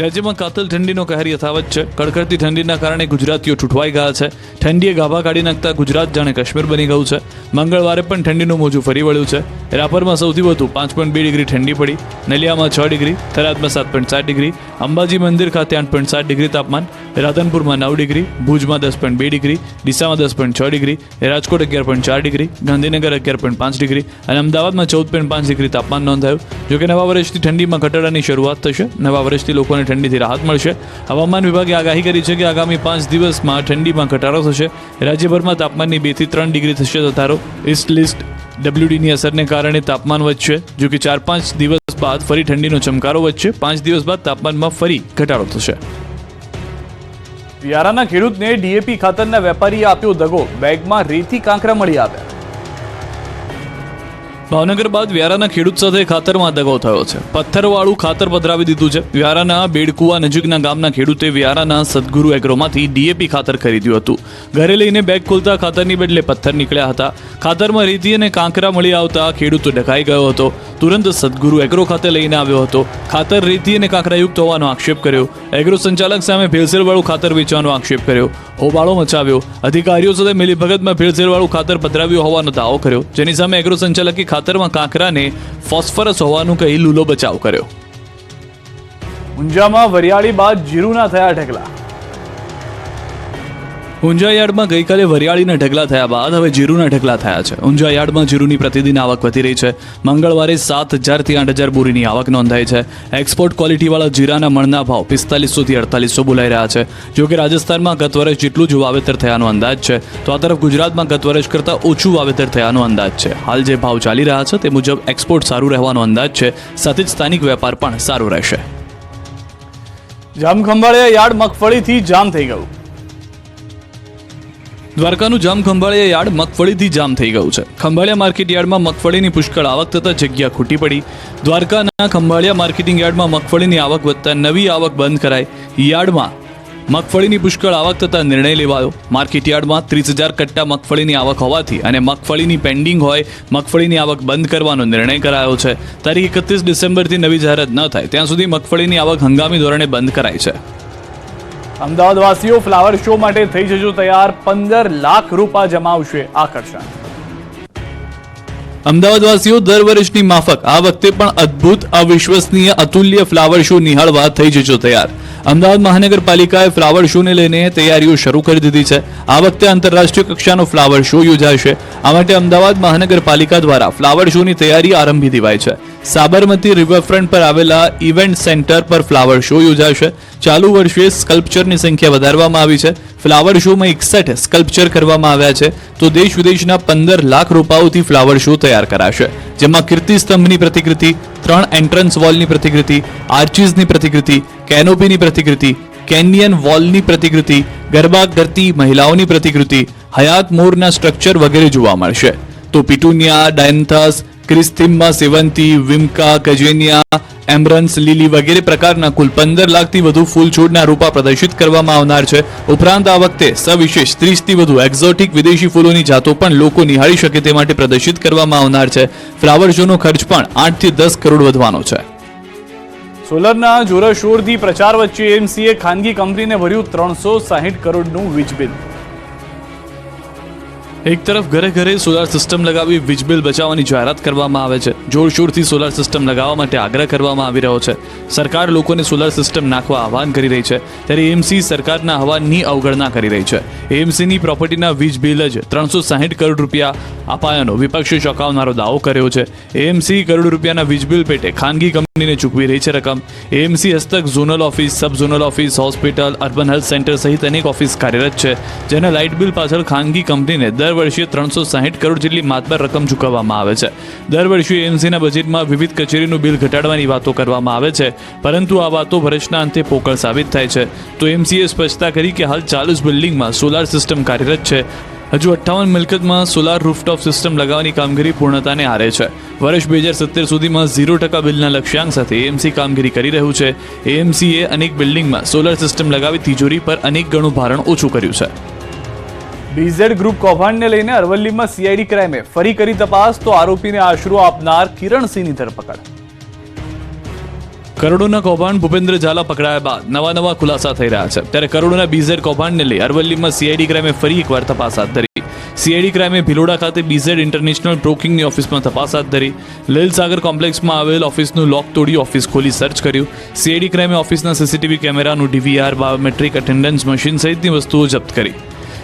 રાજ્યમાં કાતલ ઠંડીનો કહેર યથાવત છે. કડકડતી ઠંડીના કારણે ગુજરાતીઓ ઠૂઠવાઈ ગયા છે. ઠંડીએ ગાભા કાઢી નાખતા ગુજરાત જાણે કાશ્મીર બની ગયું છે. મંગળવારે પણ ઠંડીનું મોજું ફરી વળ્યું છે. રાપરમાં સૌથી વધુ 5.2 ડિગ્રી ઠંડી પડી, નલિયામાં 6 ડિગ્રી, થરાદમાં 7.7 ડિગ્રી, અંબાજી મંદિર ખાતે 8.7 ડિગ્રી તાપમાન, રાધનપુરમાં 9 ડિગ્રી, ભુજમાં 10.2 ડિગ્રી, ડીસામાં 10.6 degree, Rajkot 11.4 degree, Gandhinagar 11.5 degree અને અમદાવાદમાં 14.5 ડિગ્રી તાપમાન નોંધાયું. જોકે નવા વર્ષથી ઠંડીમાં ઘટાડાની શરૂઆત થશે. નવા વર્ષથી લોકોને ઠંડીથી રાહત મળશે. હવામાન વિભાગે આગાહી કરી છે કે આગામી 5 દિવસમાં ઠંડીમાં ઘટાડો થશે. રાજ્યભરમાં તાપમાનની 2 થી 3 ડિગ્રી થશે વધારો. ઈસ્ટ લિસ્ટ WDની અસરને કારણે તાપમાન વધશે. જો કે 4-5 દિવસ બાદ ફરી ઠંડીનો ચમકારો વધશે. 5 દિવસ બાદ તાપમાનમાં ફરી ઘટાડો થશે. વ્યારાના ખેડૂતને ડીએપી ખાતરના વેપારીએ આપ્યો દગો, બેગમાં રેતી કાંકરા મળી આવ્યા. ભાવનગર બાદ વ્યારાના ખેડૂત સાથે ખાતરમાં દગો થયો છે. પથ્થરવાળું ખાતર પધરાવી દીધું છે. વ્યારાના બેડકુવા નજીકના ગામના ખેડૂતે વ્યારાના સદગુરુ એગ્રોમાંથી ડીએપી ખાતર ખરીદ્યું હતું. ઘરે લઈને બેગ ખોલતા ખાતરની બદલે પથ્થર નીકળ્યા હતા. ખાતરમાં રેતી અને કાંકરા મળી આવતા ખેડૂત ડઘાઈ ગયો હતો. તુરંત સદગુરુ એગ્રો ખાતે લઈને આવ્યો હતો. ખાતર રેતી અને કાંકરાયુક્ત હોવાનો આક્ષેપ કર્યો. એગ્રો સંચાલક સામે ભેળસેળવાળું ખાતર વેચવાનો આક્ષેપ કર્યો. હોબાળો મચાવ્યો. અધિકારીઓ સાથે મિલીભગતમાં ભેળસેળવાળું ખાતર પધરાવ્યું હોવાનો દાવો કર્યો, જેની સામે એગ્રો સંચાલકે ખાતરમાં કાંકરાને ફોસ્ફરસ હોવાનું કહી લૂલો બચાવ કર્યો. ઊંઝામાં વરિયાળી બાદ જીરુના થયા ઢગલા. ઊંઝા યાર્ડમાં ગઈકાલે વરિયાળીના ઢગલા થયા બાદ હવે જીરુના ઢગલા થયા છે. ઊંઝા યાર્ડમાં જીરુની પ્રતિદિન આવક વધી રહી છે. મંગળવારે 7,000 થી 8,000 બોરીની આવક નોંધાઈ છે. એક્સપોર્ટ ક્વોલિટીવાળા જીરાના મણના ભાવ 4500 થી 4800 બોલાઈ રહ્યા છે. જો કે રાજસ્થાનમાં ગત વર્ષ જેટલું જ વાવેતર થયાનો અંદાજ છે, તો આ તરફ ગુજરાતમાં ગત વર્ષ કરતાં ઓછું વાવેતર થયાનો અંદાજ છે. હાલ જે ભાવ ચાલી રહ્યા છે તે મુજબ એક્સપોર્ટ સારું રહેવાનો અંદાજ છે. સાથે જ સ્થાનિક વેપાર પણ સારો રહેશે. જામખંભાળિયા યાર્ડ મગફળીથી જામ થઈ ગયું. દ્વારકાનું જામખંભાળિયા યાર્ડ મગફળીથી જામ થઈ ગયું છે. ખંભાળિયા માર્કેટ યાર્ડમાં મગફળીની પુષ્કળ આવક થતાં જગ્યા ખૂટી પડી. દ્વારકાના ખંભાળિયા માર્કેટિંગ યાર્ડમાં મગફળીની આવક વધતા નવી આવક બંધ કરાઈ. યાર્ડમાં મગફળીની પુષ્કળ આવક થતાં નિર્ણય લેવાયો. માર્કેટ યાર્ડમાં 30,000 કટ્ટા મગફળીની આવક હોવાથી અને મગફળીની પેન્ડિંગ હોય મગફળીની આવક બંધ કરવાનો નિર્ણય કરાયો છે. તારીખ 31 ડિસેમ્બરથી નવી જાહેરાત ન થાય ત્યાં સુધી મગફળીની આવક હંગામી ધોરણે બંધ કરાઈ છે. અમદાવાદ વાસીઓ ફ્લાવર શો માટે થઈ જજો તૈયાર, 15 લાખ રૂપિયા જમાવશે આકર્ષણ. અમદાવાદ વાસીઓ દર વર્ષની માફક આ વખતે પણ અદ્ભુત, અવિશ્વસનીય, અતુલ્ય ફ્લાવર શો નિહાળવા થઈ જજો તૈયાર. અમદાવાદ મહાનગરપાલિકાએ ફ્લાવર શોને લઈને તૈયારીઓ શરૂ કરી દીધી છે. આ વખતે આંતરરાષ્ટ્રીય કક્ષાનો ફ્લાવર શો યોજાશે. આ માટે અમદાવાદ મહાનગરપાલિકા દ્વારા ફ્લાવર શોની તૈયારી આરંભી દેવાઈ છે. સાબરમતી રિવરફ્રન્ટ પર આવેલા ઇવેન્ટ સેન્ટર પર ફ્લાવર શો યોજાશે. ચાલુ વર્ષે સ્કલ્પચરની સંખ્યા વધારવામાં આવી છે. ફ્લાવર શોમાં 61 સ્કલ્પચર કરવામાં આવ્યા છે, તો દેશ વિદેશના 15 લાખ રૂપિયાઓથી ફ્લાવર શો તૈયાર કરાશે. જેમાં કીર્તિ સ્તંભની પ્રતિકૃતિ, 3 એન્ટ્રન્સ વોલની પ્રતિકૃતિ, આર્ચીસની પ્રતિકૃતિ, કેનોપીની પ્રતિકૃતિ, કેનિયન વોલની પ્રતિકૃતિ, ગરબા કરતી મહિલાઓની પ્રતિકૃતિ, હયાત મોરના સ્ટ્રક્ચર વગેરે જોવા મળશે. તો પિટુનિયા, ડાયન્થસ, ક્રિસ્તિમ્બા સેવંતી, વિમકા, કજેનિયા, એમ્બ્રન્સ, લીલી વગેરે પ્રકારના કુલ 15 લાખથી વધુ ફૂલ છોડના રૂપા પ્રદર્શિત કરવામાં આવનાર છે. ઉપરાંત આ વખતે સવિશેષ 30 થી વધુ એક્ઝોટિક વિદેશી ફૂલોની જાતો પણ લોકો નિહાળી શકે તે માટે પ્રદર્શિત કરવામાં આવનાર છે. ફ્લાવર શોનો ખર્ચ પણ 8 થી 10 કરોડ વધવાનો છે. સોલરના જોરશોરથી પ્રચાર વચ્ચે એમસીએ ખાનગી કંપનીને ભર્યું 360 કરોડનું વીજ બિલ. એક તરફ ઘરે ઘરે સોલાર સિસ્ટમ લગાવી વીજ બિલ બચાવવાની જાહેરાત કરવામાં આવે છે, જોરશોરથી સોલાર સિસ્ટમ લગાવવા માટે આગ્રહ કરવામાં આવી રહ્યો છે. સરકાર લોકોને સોલાર સિસ્ટમ નાખવા આહવાન કરી રહી છે, ત્યારે એએમસી સરકારના આહવાનની અવગણના કરી રહી છે. એએમસીની પ્રોપર્ટીના વીજ બિલ જ 360 કરોડ રૂપિયા અપાયાનો વિપક્ષે ચોંકાવનારો દાવો કર્યો છે. એએમસી કરોડ રૂપિયાના વીજ બિલ પેટે ખાનગી કંપનીને ચૂકવી રહી છે રકમ. એએમસી હસ્તક zonal office, sub zonal office, hospital, urban health centre સહિત અનેક ઓફિસ કાર્યરત છે, જેના લાઇટ બિલ પાછળ ખાનગી કંપનીને દર વર્ષે 360 કરોડ જેટલી માતબર રકમ ચૂકવવામાં આવે છે. દર વર્ષે એએમસીના બજેટમાં વિવિધ કચેરીનું બિલ ઘટાડવાની વાતો કરવામાં આવે છે, પરંતુ આ વાતો વર્ષના અંતે પોકળ સાબિત થાય છે. તો એએમસીએ સ્પષ્ટતા કરી કે હાલ ચાલુ જ બિલ્ડિંગમાં સોલાર સિસ્ટમ કાર્યરત છે. હજુ 58 મિલકતમાં સોલાર રૂફટોપ સિસ્ટમ લગાવવાની કામગીરી પૂર્ણતાને આરે છે. વર્ષ 2017 સુધીમાં 0% બિલના લક્ષ્યાંક સાથે એએમસી કામગીરી કરી રહ્યું છે. એએમસીએ અનેક બિલ્ડિંગમાં સોલાર સિસ્ટમ લગાવી તિજોરી પર અનેક ગણું ભારણ ઓછું કર્યું છે. બીઝેડ ગ્રુપ કૌભાંડને લઈને અરવલ્લીમાં સીઆઈડી ક્રાઇમે ફરી કરી તપાસ, તો આરોપીને આશરો આપનાર કિરણસિંહની ધરપકડ. કરોડોના કૌભાંડ ભૂપેન્દ્ર ઝાલા પકડાયા બાદ નવા ખુલાસા થઈ રહ્યા છે. ત્યારે કરોડોના બીઝેડ કૌભાંડને લઈ અરવલ્લીમાં સીઆઈડી ક્રાઇમે ફરી એકવાર તપાસ હાથ ધરી. સીઆઈડી ક્રાઇમે ભિલોડા ખાતે બીઝેડ ઇન્ટરનેશનલ બ્રોકિંગની ઓફિસમાં તપાસ હાથ ધરી. લીલ સાગર કોમ્પ્લેક્સમાં આવેલ ઓફિસનું લોક તોડી ઓફિસ ખોલી સર્ચ કર્યું. સીઆઈડી ક્રાઇમે ઓફિસના સીસીટીવી કેમેરાનું ડીવીઆર, બાયોમેટ્રિક અટેન્ડન્સ મશીન સહિતની વસ્તુઓ જપ્ત કરી.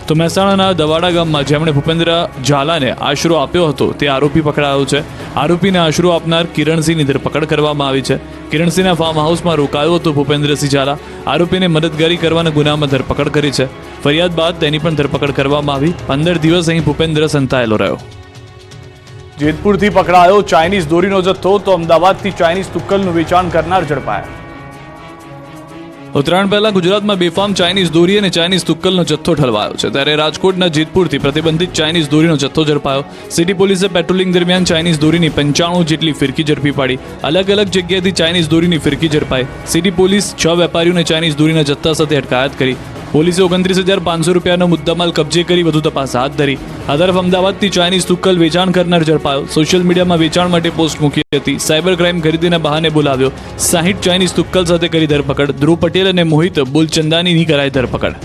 તો મહેસાણાના દવાડા ગામમાં જેમણે ભૂપેન્દ્ર ઝાલાને આશરો આપ્યો હતો તે આરોપી પકડાયો છે. આરોપીને આશરો આપનાર કિરણસિંહની ધરપકડ કરવામાં આવી છે. કિરણસિંહના ફાર્મ હાઉસમાં રોકાયો હતો ભૂપેન્દ્રસિંહ ઝાલા. આરોપીને મદદગારી કરવાના ગુનામાં ધરપકડ કરી છે. ફરિયાદ બાદ તેની પણ ધરપકડ કરવામાં આવી. 15 દિવસ અહીં ભૂપેન્દ્ર સંતાયેલો રહ્યો. જેતપુરથી પકડાયો ચાઇનીઝ દોરીનો જથ્થો, તો અમદાવાદથી ચાઇનીઝ તુક્કલનું વેચાણ કરનાર ઝડપાયા. ઉત્તરાયણ પહેલા ગુજરાતમાં બેફામ ચાઇનીઝ દોરી અને ચાઇનીઝ તુક્કલનો જથ્થો ઠલવાયો છે. ત્યારે રાજકોટના જેતપુરથી પ્રતિબંધિત ચાઇનીઝ દોરીનો જથ્થો ઝડપાયો. સિટી પોલીસે પેટ્રોલિંગ દરમિયાન ચાઇનીઝ દોરીની 95 જેટલી ફિરકી ઝડપી પાડી. અલગ અલગ જગ્યાએથી ચાઇનીઝ દોરીની ફિરકી ઝડપાઈ. સિટી પોલીસ 6 વેપારીઓને ચાઇનીઝ દોરીના જથ્થા સાથે અટકાયત કરી. પોલીસે 29,500 રૂપિયાનો મુદ્દામાલ કબજે કરી વધુ તપાસ હાથ ધરી. આ તરફ અમદાવાદથી ચાઇનીઝ તુક્કલ વેચાણ કરનાર ઝડપાયો. સોશિયલ મીડિયામાં વેચાણ માટે પોસ્ટ મૂકી હતી. સાયબર ક્રાઇમ ખરીદીના બહાને બોલાવ્યો. 60 ચાઇનીઝ તુક્કલ સાથે કરી ધરપકડ. ધ્રુવ પટેલ અને મોહિત બોલચંદાનીની કરાઈ ધરપકડ.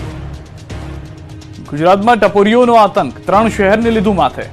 ગુજરાતમાં ટપોરીઓનો આતંક, 3 શહેરને લીધું માથે.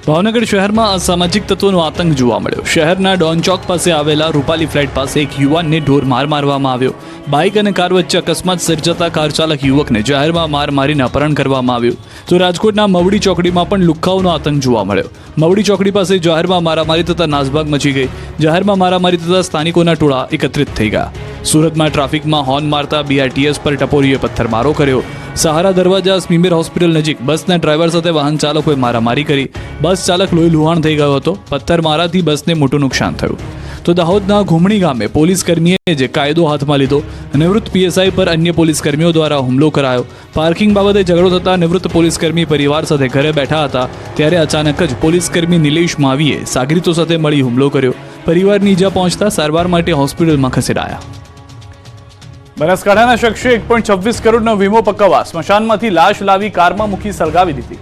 ભાવનગર શહેરમાં અસામાજિક તત્વોનો આતંક જોવા મળ્યો. શહેરના ડોન ચોક પાસે આવેલા રૂપાલી ફ્લેટ પાસે એક યુવાનને ઢોર માર મારવામાં આવ્યો. બાઇક અને કાર વચ્ચે અકસ્માત સર્જાતા કાર ચાલક યુવકને જાહેરમાં માર મારીને અપહરણ કરવામાં આવ્યું. તો રાજકોટના મવડી ચોકડીમાં પણ લુખ્ખાઓનો આતંક જોવા મળ્યો. મવડી ચોકડી પાસે જાહેરમાં મારામારી થતા નાસભાગ મચી ગઈ. જાહેરમાં મારામારી થતા સ્થાનિકોના ટોળા એકત્રિત થઈ ગયા. સુરતમાં ટ્રાફિકમાં હોર્ન મારતા બીઆરટીએસ પર ટપોરીએ પથ્થરમારો કર્યો. સહારા દરવાજા સ્મીમેર હોસ્પિટલ નજીક બસના ડ્રાઈવર સાથે વાહન ચાલકોએ મારામારી કરી. બસ ચાલક લોહી લુહાણ થઈ ગયો હતો. પથ્થરમારાથી બસને મોટું નુકસાન થયું. તો દાહોદના ઘુમણી ગામે પોલીસ કર્મીએ જે કાયદો હાથમાં લીધો. નિવૃત્ત પીએસઆઈ પર અન્ય પોલીસ કર્મીઓ દ્વારા હુમલો કરાયો. પાર્કિંગ બાબતે ઝઘડો થતા નિવૃત્ત પોલીસ કર્મી પરિવાર સાથે ઘરે બેઠા હતા, ત્યારે અચાનક જ પોલીસ કર્મી નિલેશ માવીએ સાગરીતો સાથે મળી હુમલો કર્યો. પરિવારની ઈજા પહોંચતા સારવાર માટે હોસ્પિટલમાં ખસેડાયા. બનાસકાંઠાના શખ્સે 1.26 કરોડનો વીમો પકવવા સ્મશાનમાંથી લાશ લાવી કારમાં મૂકી સળગાવી દીધી.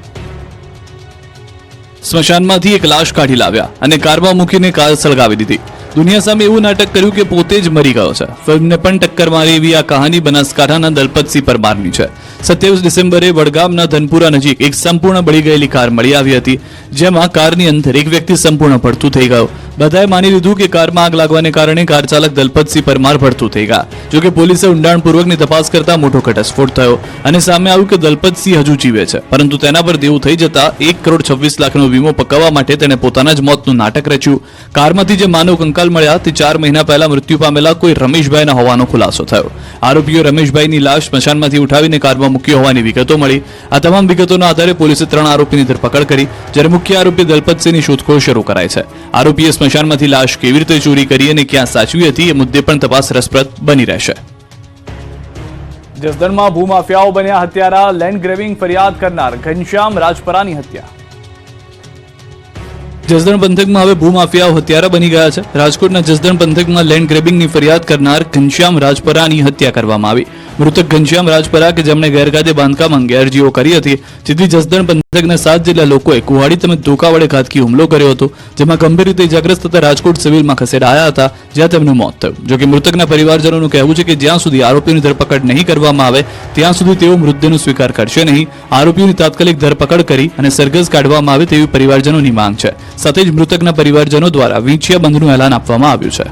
સ્મશાનમાંથી એક લાશ કાઢી લાવ્યા અને કારમાં મૂકીને કાર સળગાવી દીધી. દુનિયા સામે એવું નાટક કર્યું કે પોતે જ મરી ગયો છે. ફિલ્મને પણ ટક્કર મારી એવી આ કહાની બનાસકાંઠાના દલપતસિંહ પરમારની છે. 27 ડિસેમ્બરે વડગામના ધનપુરા નજીક એક સંપૂર્ણ બળી ગયેલી કાર મળી આવી હતી, જેમાં કારની અંદર એક વ્યક્તિ સંપૂર્ણ ભડથું થઈ ગયો. બધાએ માની લીધું કે કારમાં આગ લાગવાને કારણે કાર ચાલક દલપતસિંહ પરમાર ભડથું થઈ ગયા. જોકે પોલીસે ઊંડાણપૂર્વકની તપાસ કરતા મોટો ઘટસ્ફોટ થયો અને સામે આવ્યું કે દલપતસિંહ હજુ જીવે છે, પરંતુ તેના પર દેવું થઈ જતા 1.26 કરોડનો વીમો પકવવા માટે તેને પોતાના જ મોતનું નાટક રચ્યું. કારમાંથી જે માનવ કંકાલ મળ્યા તે 4 મહિના પહેલા મૃત્યુ પામેલા કોઈ રમેશભાઈના હોવાનો ખુલાસો થયો. આરોપીઓ રમેશભાઈની લાશ સ્મશાનમાંથી ઉઠાવીને કારમાં મૂકી હોવાની વિગતો મળી. આ તમામ વિગતોના આધારે પોલીસે 3 આરોપીની ધરપકડ કરી, જ્યારે મુખ્ય આરોપી દલપતસિંહની શોધખોળ શરૂ કરાઈ છે. આરોપીએ સ્મશાનમાંથી લાશ કેવી રીતે ચોરી કરી અને ક્યાં સાચવી હતી એ મુદ્દે પણ તપાસ રસપ્રદ બની રહેશે. જસદણમાં ભૂમાફિયાઓ બન્યા હત્યારા. લેન્ડ ગ્રેબિંગ ફરિયાદ કરનાર ઘનશ્યામ રાજપરાની હત્યા. જસદણ પંથકમાં હવે ભૂમાફિયાઓ હત્યારા બની ગયા છે. રાજકોટના જસદણ પંથકમાં લેન્ડ ગ્રેબિંગની ફરિયાદ કરનાર ઘનશ્યામ રાજપરાની હત્યા કરવામાં આવી. મૃતક ઘનશ્યામ રાજપરા કે જેમણે ગેરકાયદે બાંધકામ અંગે અરજીઓ કરી હતી, જેથી જસદણ મૃતકના 7 જેટલા લોકોએ કુહાડી તેમજ ધોકા વડે ઘાતકી હુમલો કર્યો હતો, જેમાં ગંભીર રીતે ઇજાગ્રસ્ત થતા રાજકોટ સિવિલમાં ખસેડાયા હતા, જ્યાં તેમનું મોત થયું. જોકે મૃતકના પરિવારજનોનું કહેવું છે કે જ્યાં સુધી આરોપીઓની ધરપકડ નહીં કરવામાં આવે ત્યાં સુધી તેઓ મૃતદેહનો સ્વીકાર કરશે નહીં. આરોપીઓની તાત્કાલિક ધરપકડ કરી અને સરઘસ કાઢવામાં આવે તેવી પરિવારજનોની માંગ છે. સાથે જ મૃતકના પરિવારજનો દ્વારા વીંછિયા બંધનું એલાન આપવામાં આવ્યું છે.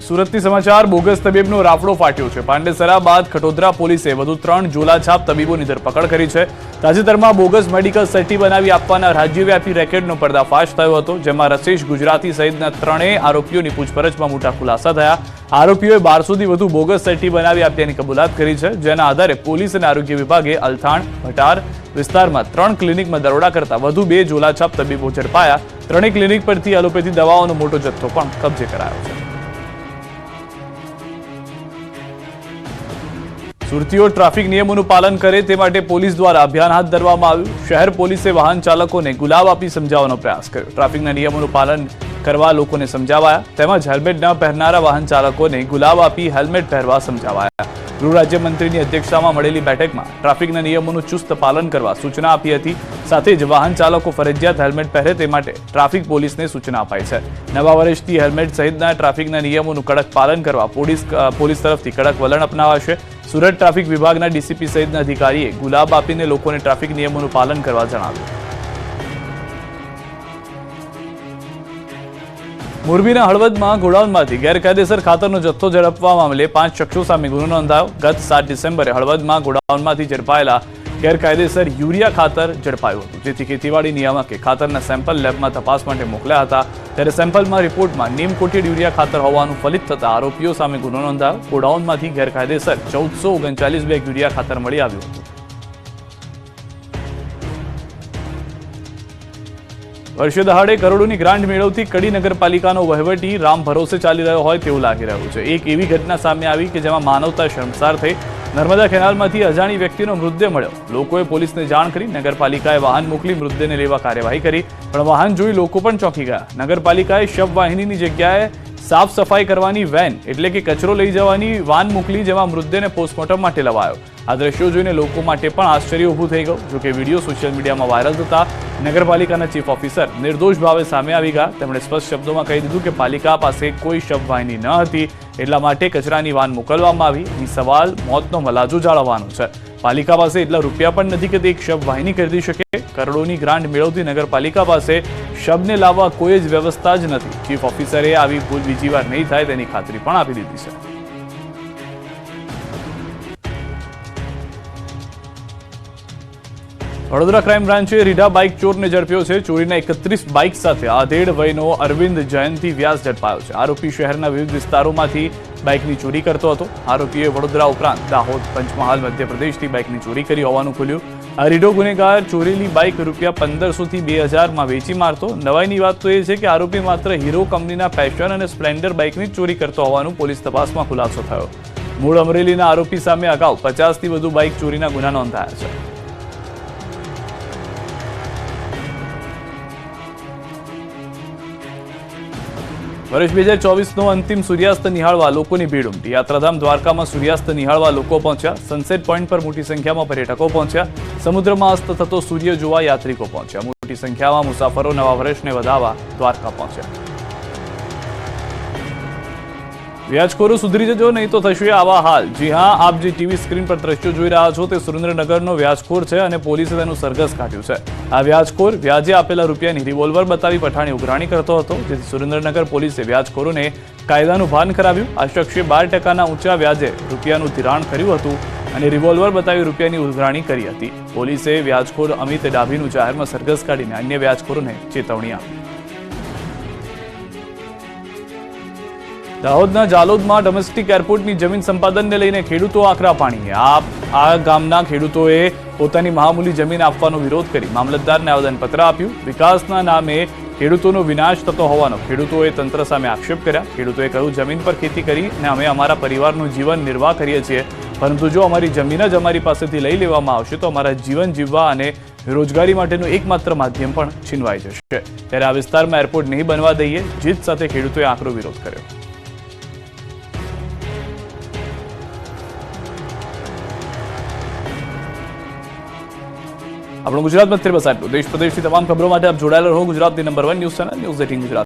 સુરતથી સમાચાર. બોગસ તબીબનો રાફડો ફાટ્યો છે. પાંડેસરા બાદ ખટોદરા પોલીસે વધુ 3 ઝોલાછાપ તબીબોની ધરપકડ કરી છે. તાજેતરમાં બોગસ મેડિકલ સર્ટી બનાવી આપવાના રાજ્યવ્યાપી રેકેટનો પર્દાફાશ થયો હતો, જેમાં રસેશ ગુજરાતી સહિતના 3 આરોપીઓની પૂછપરછમાં મોટા ખુલાસા થયા. આરોપીઓએ 1200થી વધુ બોગસ સર્ટી બનાવી આપ્યાની કબૂલાત કરી છે, જેના આધારે પોલીસ અને આરોગ્ય વિભાગે અલથાણ, ભટાર વિસ્તારમાં 3 ક્લિનિકમાં દરોડા કરતા વધુ 2 ઝોલાછાપ તબીબો ઝડપાયા. 3 ક્લિનિક પરથી એલોપેથી દવાઓનો મોટો જથ્થો પણ કબજે કરાયો છે. સુરતીઓ ટ્રાફિક નિયમોનું પાલન કરે તે માટે પોલીસ દ્વારા અભિયાન હાથ ધરવામાં આવ્યું. શહેર પોલીસે વાહન ચાલકોને ગુલાબ આપી સમજાવવાનો પ્રયાસ કર્યો. ટ્રાફિકના નિયમોનું પાલન કરવા લોકોને સમજાવાયા, તેમજ હેલ્મેટ ન પહેરનારા વાહન ચાલકોને ગુલાબ આપી હેલ્મેટ પહેરવા સમજાવાયા. ગૃહ રાજ્યમંત્રીની અધ્યક્ષતામાં મળેલી બેઠકમાં ટ્રાફિકના નિયમોનું ચુસ્ત પાલન કરવા સૂચના આપી હતી. સાથે જ વાહન ચાલકો ફરજિયાત હેલ્મેટ પહેરે તે માટે ટ્રાફિક પોલીસને સૂચના અપાઈ છે. નવા વર્ષથી હેલ્મેટ સહિતના ટ્રાફિકના નિયમોનું કડક પાલન કરવા પોલીસ તરફથી કડક વલણ અપનાવાશે. સુરત ટ્રાફિક વિભાગના ડીસીપી સહિતના અધિકારીએ ગુલાબ આપીને લોકોને ટ્રાફિક નિયમોનું પાલન કરવા જણાવ્યું. મોરબીના હળવદમાં ગોડાઉનમાંથી ગેરકાયદેસર ખાતરનો જથ્થો ઝડપવા મામલે 5 શખ્સો સામે ગુનો નોંધાયો. ગત 7 ડિસેમ્બરે હળવદમાં ગોડાઉનમાંથી ઝડપાયેલા ગેરકાયદેસર યુરિયા ખાતર ઝડપાયું હતું, જેથી ખેતીવાડી નિયામકે ખાતરના સેમ્પલ લેબમાં તપાસ માટે મોકલ્યા હતા. ત્યારે સેમ્પલમાં રિપોર્ટમાં નીમ કોટેડ યુરિયા ખાતર હોવાનું ફલિત થતા આરોપીઓ સામે ગુનો નોંધાયો. ગોડાઉનમાંથી ગેરકાયદેસર 1439 બેગ યુરિયા ખાતર મળી આવ્યું હતું. વર્ષે દહાડે કરોડોની ગ્રાન્ટ મેળવતી કડી નગરપાલિકાનો વહીવટી રામ ભરોસે ચાલી રહ્યો હોય તેવું લાગી રહ્યું છે. એક એવી ઘટના સામે આવી કે જેમાં માનવતા શર્મસાર થઈ. નર્મદા કેનાલમાંથી અજાણી વ્યક્તિનો મૃતદેહ મળ્યો. લોકોએ પોલીસને જાણ કરી. નગરપાલિકાએ વાહન મોકલી મૃતદેહને લેવા કાર્યવાહી કરી, પણ વાહન જોઈ લોકો પણ ચોંકી ગયા. નગરપાલિકાએ શબવાહિનીની જગ્યાએ સાફ સફાઈ કરવાની વેન એટલે કે કચરો લઈ જવાની વાન મોકલી, જેમાં મૃતદેહને પોસ્ટમોર્ટમ માટે લવાયો. આ દ્રશ્યો જોઈને લોકો માટે પણ આશ્ચર્ય ઊભું થઈ ગયું. જોકે વિડીયો સોશિયલ મીડિયામાં વાયરલ થતા નગરપાલિકાના ચીફ ઓફિસર નિર્દોષ ભાવે સામે આવી ગયા. તેમણે સ્પષ્ટ શબ્દોમાં કહી દીધું કે પાલિકા પાસે કોઈ શબવાહિની ન હતી, એટલા માટે કચરાની વાન મોકલવામાં આવી. અહીં સવાલ મોતનો મલાજો જાળવવાનો છે. પાલિકા પાસે એટલા રૂપિયા પણ નથી કે તે એક શબવાહિની ખરીદી શકે. કરોડોની ગ્રાન્ટ મેળવતી નગરપાલિકા પાસે શબને લાવવા કોઈ જ વ્યવસ્થા જ નથી. ચીફ ઓફિસરે આવી ભૂલ બીજી વાર નહીં થાય તેની ખાતરી પણ આપી દીધી છે. વડોદરા ક્રાઇમ બ્રાન્ચે રીઢા બાઇક ચોરને ઝડપ્યો છે. ચોરીના 31 બાઇક સાથે આધેડ વયનો અરવિંદ જયંતિ વ્યાસ ઝડપાયો છે. આરોપી શહેરના વિવિધ વિસ્તારોમાંથી બાઇકની ચોરી કરતો હતો. આરોપીએ વડોદરા ઉપરાંત દાહોદ, પંચમહાલ, મધ્યપ્રદેશથી બાઇકની ચોરી કરી હોવાનું ખુલ્યું. આ રીઢો ગુનેગાર ચોરેલી બાઇક રૂપિયા 1500થી 2000માં વેચી મારતો. નવાઈની વાત તો એ છે કે આરોપી માત્ર હીરો કંપનીના પેશન અને સ્પ્લેન્ડર બાઇકની ચોરી કરતો હોવાનું પોલીસ તપાસમાં ખુલાસો થયો. મૂળ અમરેલીના આરોપી સામે અગાઉ 50થી વધુ બાઇક ચોરીના ગુના નોંધાયા છે. વર્ષ 2024નો અંતિમ સૂર્યાસ્ત નિહાળવા લોકોની ભીડ ઉમટી. યાત્રાધામ દ્વારકામાં સૂર્યાસ્ત નિહાળવા લોકો પહોંચ્યા. સનસેટ પોઈન્ટ પર મોટી સંખ્યામાં પર્યટકો પહોંચ્યા. સમુદ્રમાં અસ્ત થતો સૂર્ય જોવા યાત્રિકો પહોંચ્યા. મોટી સંખ્યામાં મુસાફરો નવા વર્ષને વધાવવા દ્વારકા પહોંચ્યા. વ્યાજખોરો સુધરી જજો, નહીં તો થશે આવા હાલ. જી હા, આપ જે ટીવી સ્ક્રીન પર દ્રશ્યો જોઈ રહ્યા છો તે સુરેન્દ્રનગરનો વ્યાજખોર છે અને પોલીસે તેનું સરઘસ કાઢ્યું છે. આ વ્યાજખોર વ્યાજે આપેલા રૂપિયાની રિવોલ્વર બતાવી પઠાણી ઉઘરાણી કરતો હતો, જેથી સુરેન્દ્રનગર પોલીસે વ્યાજખોરોને કાયદાનું ભાન કરાવ્યું. આ શખ્સે 12% ઊંચા વ્યાજે રૂપિયાનું ધિરાણ કર્યું હતું અને રિવોલ્વર બતાવી રૂપિયાની ઉઘરાણી કરી હતી. પોલીસે વ્યાજખોર અમિત ડાભીનું જાહેરમાં સરઘસ કાઢીને અન્ય વ્યાજખોરોને ચેતવણી આપી. દાહોદના જાલોદમાં ડોમેસ્ટિક એરપોર્ટની જમીન સંપાદનને લઈને ખેડૂતો આકરા પાણીએ. આ ગામના ખેડૂતોએ પોતાની મહામૂલી જમીન આપવાનો વિરોધ કરી મામલતદારને આવેદનપત્ર આપ્યું. વિકાસના નામે ખેડૂતોનો વિનાશ થતો હોવાનો ખેડૂતોએ તંત્ર સામે આક્ષેપ કર્યા. ખેડૂતોએ કહ્યું, જમીન પર ખેતી કરી અને અમે અમારા પરિવારનું જીવન નિર્વાહ કરીએ છીએ, પરંતુ જો અમારી જમીન જ અમારી પાસેથી લઈ લેવામાં આવશે તો અમારા જીવન જીવવા અને રોજગારી માટેનું એકમાત્ર માધ્યમ પણ છીનવાઈ જશે. ત્યારે આ વિસ્તારમાં એરપોર્ટ નહીં બનવા દઈએ, જીત સાથે ખેડૂતોએ આકરો વિરોધ કર્યો. આપણું ગુજરાત મંત્રી બસ આટલું. દેશ પ્રદેશની તમામ ખબરો માટે આપ જોડાયેલા રહો ગુજરાતની number 1 news channel news 18 Gujarat.